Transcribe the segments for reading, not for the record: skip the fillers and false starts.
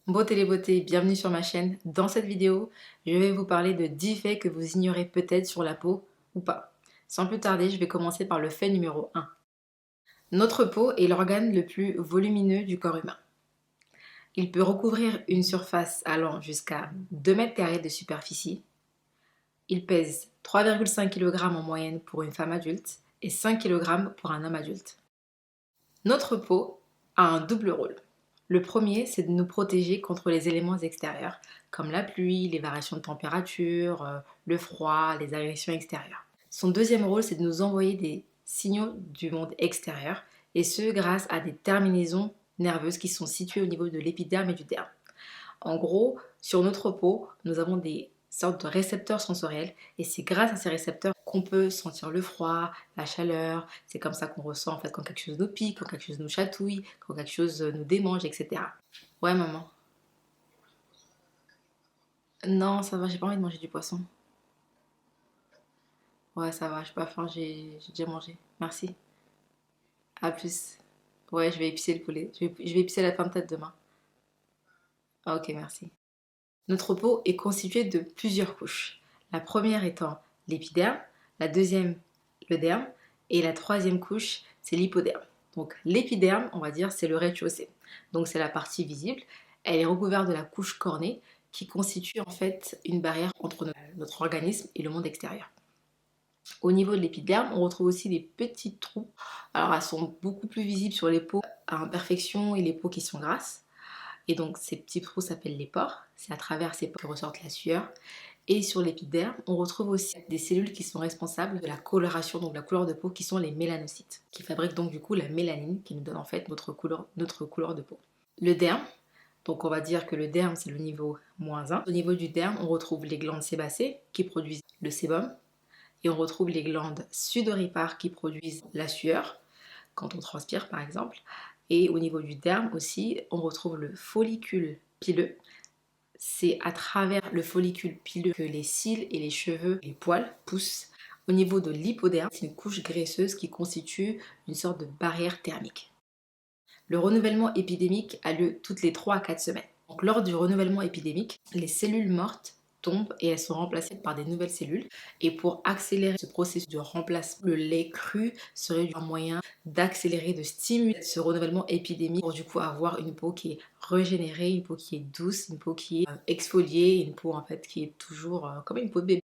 Beauté les beautés, bienvenue sur ma chaîne. Dans cette vidéo, je vais vous parler de 10 faits que vous ignorez peut-être sur la peau ou pas. Sans plus tarder, je vais commencer par le fait numéro 1. Notre peau est l'organe le plus volumineux du corps humain. Il peut recouvrir une surface allant jusqu'à 2 mètres carrés de superficie. Il pèse 3,5 kg en moyenne pour une femme adulte et 5 kg pour un homme adulte. Notre peau a un double rôle. Le premier, c'est de nous protéger contre les éléments extérieurs, comme la pluie, les variations de température, le froid, les agressions extérieures. Son deuxième rôle, c'est de nous envoyer des signaux du monde extérieur, et ce grâce à des terminaisons nerveuses qui sont situées au niveau de l'épiderme et du derme. En gros, sur notre peau, nous avons des sortes de récepteurs sensoriels et c'est grâce à ces récepteurs qu'on peut sentir le froid, la chaleur. C'est comme ça qu'on ressent en fait quand quelque chose nous pique, quand quelque chose nous chatouille, quand quelque chose nous démange, etc. Ouais, maman. Non, ça va, j'ai pas envie de manger du poisson. Ouais, ça va, j'ai pas faim, j'ai déjà mangé. Merci. À plus. Ouais, je vais épicer le poulet. Je vais épicer la pain de tête demain. Ah, ok, merci. Notre peau est constituée de plusieurs couches. La première étant l'épiderme, la deuxième le derme et la troisième couche c'est l'hypoderme. Donc l'épiderme, on va dire, c'est le rez-de-chaussée. Donc c'est la partie visible. Elle est recouverte de la couche cornée qui constitue en fait une barrière entre notre organisme et le monde extérieur. Au niveau de l'épiderme, on retrouve aussi des petits trous. Alors elles sont beaucoup plus visibles sur les peaux à imperfection et les peaux qui sont grasses. Et donc ces petits trous s'appellent les pores, c'est à travers ces pores que ressortent la sueur. Et sur l'épiderme, on retrouve aussi des cellules qui sont responsables de la coloration, donc la couleur de peau, qui sont les mélanocytes, qui fabriquent donc du coup la mélanine, qui nous donne en fait notre couleur de peau. Le derme, donc on va dire que le derme c'est le niveau -1. Au niveau du derme, on retrouve les glandes sébacées qui produisent le sébum, et on retrouve les glandes sudoripares qui produisent la sueur, quand on transpire par exemple. Et au niveau du derme aussi, on retrouve le follicule pileux. C'est à travers le follicule pileux que les cils et les cheveux, les poils poussent. Au niveau de l'hypoderme, c'est une couche graisseuse qui constitue une sorte de barrière thermique. Le renouvellement épidémique a lieu toutes les 3 à 4 semaines. Donc, lors du renouvellement épidémique, les cellules mortes tombent et elles sont remplacées par des nouvelles cellules. Et pour accélérer ce processus de remplacement, le lait cru serait un moyen d'accélérer, de stimuler ce renouvellement épidémique pour du coup avoir une peau qui est régénérée, une peau qui est douce, une peau qui est exfoliée, une peau en fait qui est toujours comme une peau de bébé.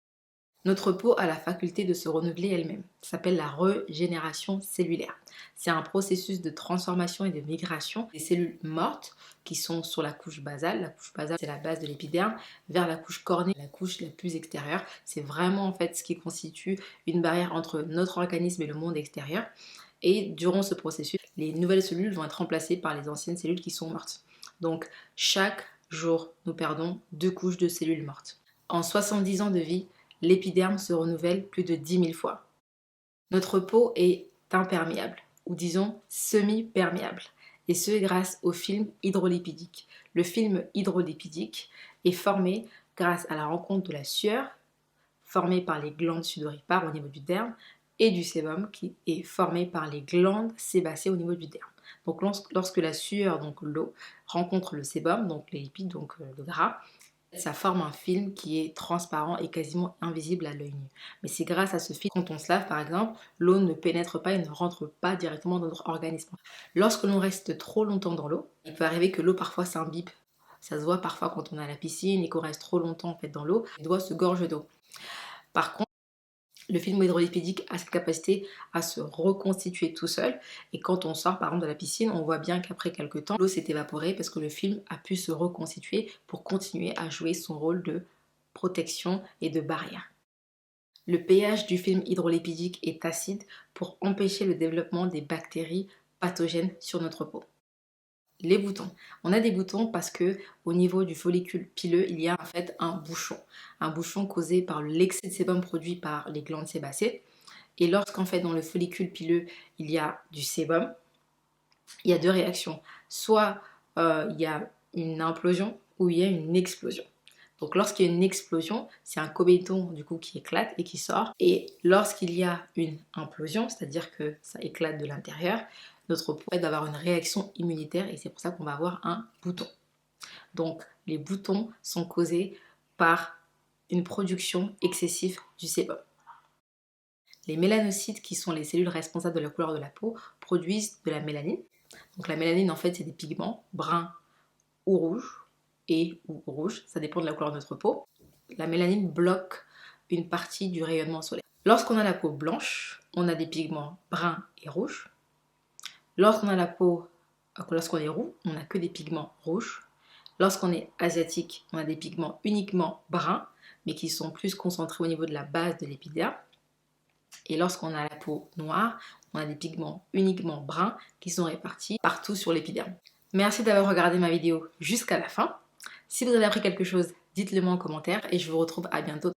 Notre peau a la faculté de se renouveler elle-même. Ça s'appelle la régénération cellulaire. C'est un processus de transformation et de migration des cellules mortes qui sont sur la couche basale. La couche basale, c'est la base de l'épiderme, vers la couche cornée, la couche la plus extérieure. C'est vraiment en fait ce qui constitue une barrière entre notre organisme et le monde extérieur. Et durant ce processus, les nouvelles cellules vont être remplacées par les anciennes cellules qui sont mortes. Donc chaque jour, nous perdons 2 couches de cellules mortes. En 70 ans de vie, l'épiderme se renouvelle plus de 10 000 fois. Notre peau est imperméable, ou disons semi-perméable, et ce grâce au film hydrolipidique. Le film hydrolipidique est formé grâce à la rencontre de la sueur, formée par les glandes sudoripares au niveau du derme, et du sébum qui est formé par les glandes sébacées au niveau du derme. Donc lorsque la sueur, donc l'eau, rencontre le sébum, donc les lipides, donc le gras, ça forme un film qui est transparent et quasiment invisible à l'œil nu. Mais c'est grâce à ce film, quand on se lave par exemple, l'eau ne pénètre pas et ne rentre pas directement dans notre organisme. Lorsque l'on reste trop longtemps dans l'eau, il peut arriver que l'eau parfois s'imbibe. Ça se voit parfois quand on est à la piscine et qu'on reste trop longtemps en fait dans l'eau, les doigts se gorgent d'eau. Par contre, le film hydrolipidique a cette capacité à se reconstituer tout seul, et quand on sort par exemple de la piscine, on voit bien qu'après quelques temps, l'eau s'est évaporée parce que le film a pu se reconstituer pour continuer à jouer son rôle de protection et de barrière. Le pH du film hydrolipidique est acide pour empêcher le développement des bactéries pathogènes sur notre peau. Les boutons. On a des boutons parce que au niveau du follicule pileux, il y a en fait un bouchon causé par l'excès de sébum produit par les glandes sébacées. Et lorsqu'en fait dans le follicule pileux, il y a du sébum, il y a 2 réactions. Soit il y a une implosion ou il y a une explosion. Donc lorsqu'il y a une explosion, c'est un comédon du coup qui éclate et qui sort. Et lorsqu'il y a une implosion, c'est-à-dire que ça éclate de l'intérieur, notre peau va avoir une réaction immunitaire et c'est pour ça qu'on va avoir un bouton. Donc, les boutons sont causés par une production excessive du sébum. Les mélanocytes, qui sont les cellules responsables de la couleur de la peau, produisent de la mélanine. Donc la mélanine, en fait, c'est des pigments bruns ou rouges, ou rouges, ça dépend de la couleur de notre peau. La mélanine bloque une partie du rayonnement solaire. Lorsqu'on a la peau blanche, on a des pigments bruns et rouges. Lorsqu'on est roux, on n'a que des pigments rouges. Lorsqu'on est asiatique, on a des pigments uniquement bruns, mais qui sont plus concentrés au niveau de la base de l'épiderme. Et lorsqu'on a la peau noire, on a des pigments uniquement bruns qui sont répartis partout sur l'épiderme. Merci d'avoir regardé ma vidéo jusqu'à la fin. Si vous avez appris quelque chose, dites-le moi en commentaire et je vous retrouve à bientôt.